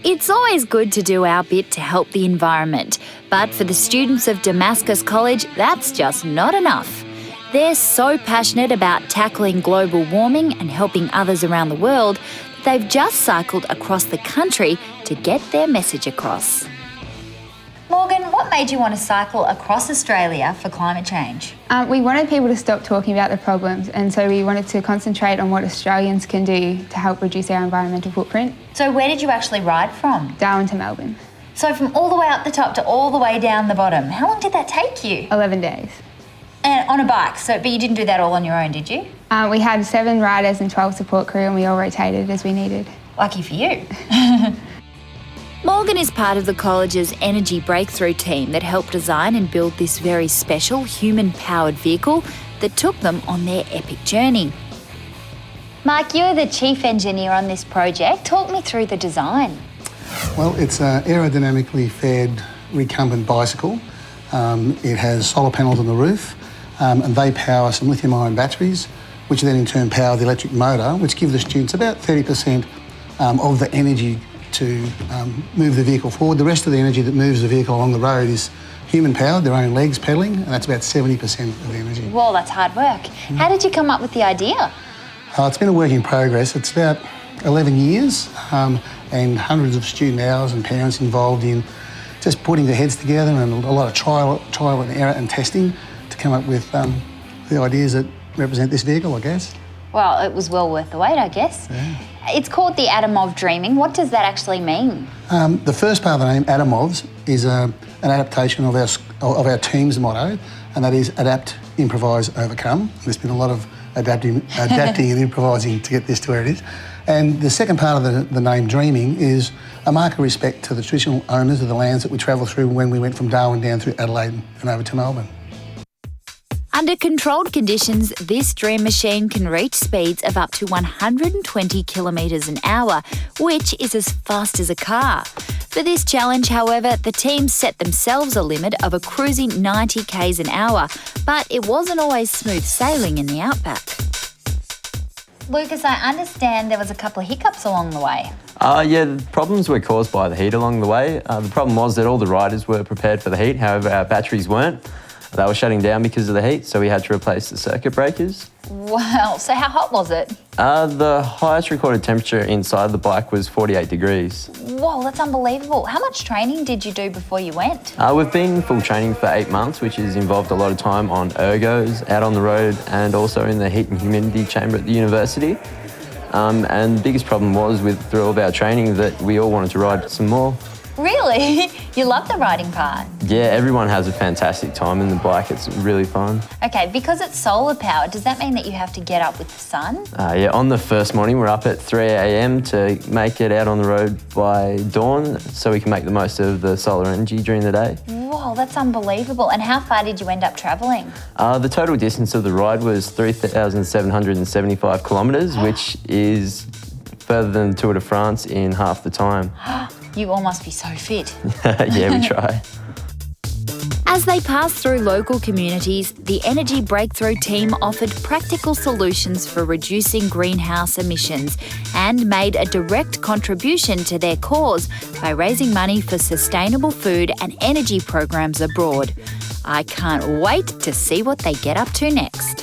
It's always good to do our bit to help the environment, but for the students of Damascus College, that's just not enough. They're so passionate about tackling global warming and helping others around the world, they've just cycled across the country to get their message across. Morgan, what made you want to cycle across Australia for climate change? We wanted people to stop talking about the problems, and so we wanted to concentrate on what Australians can do to help reduce our environmental footprint. So where did you actually ride from? Darwin to Melbourne. So from all the way up the top to all the way down the bottom. How long did that take you? 11 days. And on a bike, but you didn't do that all on your own, did you? We had 7 riders and 12 support crew, and we all rotated as we needed. Lucky for you. Morgan is part of the college's energy breakthrough team that helped design and build this very special human-powered vehicle that took them on their epic journey. Mike, you're the chief engineer on this project. Talk me through the design. Well, it's an aerodynamically fed recumbent bicycle. It has solar panels on the roof, and they power some lithium-ion batteries, which then in turn power the electric motor, which give the students about 30% of the energy to move the vehicle forward. The rest of the energy that moves the vehicle along the road is human-powered, their own legs pedalling, and that's about 70% of the energy. Whoa, that's hard work. How did you come up with the idea? It's been a work in progress. It's about 11 years and hundreds of student hours and parents involved in just putting their heads together and a lot of trial and error and testing to come up with the ideas that represent this vehicle, I guess. Well, it was well worth the wait, I guess. Yeah. It's called the Atom of Dreaming. What does that actually mean? The first part of the name, Atomovs, is an adaptation of our team's motto, and that is adapt, improvise, overcome. There's been a lot of adapting and improvising to get this to where it is. And the second part of the name, Dreaming, is a mark of respect to the traditional owners of the lands that we travelled through when we went from Darwin down through Adelaide and over to Melbourne. Under controlled conditions, this dream machine can reach speeds of up to 120 kilometres an hour, which is as fast as a car. For this challenge, however, the team set themselves a limit of a cruising 90 k's an hour, but it wasn't always smooth sailing in the outback. Lucas, I understand there was a couple of hiccups along the way. Yeah, the problems were caused by the heat along the way. The problem was that all the riders were prepared for the heat, however our batteries weren't. They were shutting down because of the heat, so we had to replace the circuit breakers. Wow, so how hot was it? The highest recorded temperature inside the bike was 48 degrees. Whoa, that's unbelievable. How much training did you do before you went? We've been in full training for 8 months, which has involved a lot of time on ergos, out on the road, and also in the heat and humidity chamber at the university. And the biggest problem was through all of our training that we all wanted to ride some more. Really? You love the riding part? Yeah, everyone has a fantastic time in the bike. It's really fun. Okay, because it's solar powered, does that mean that you have to get up with the sun? Yeah, on the first morning, we're up at 3 a.m. to make it out on the road by dawn so we can make the most of the solar energy during the day. Whoa, that's unbelievable. And how far did you end up travelling? The total distance of the ride was 3,775 kilometres, which is further than Tour de France in half the time. You all must be so fit. Yeah, we try. As they passed through local communities, the Energy Breakthrough team offered practical solutions for reducing greenhouse emissions and made a direct contribution to their cause by raising money for sustainable food and energy programs abroad. I can't wait to see what they get up to next.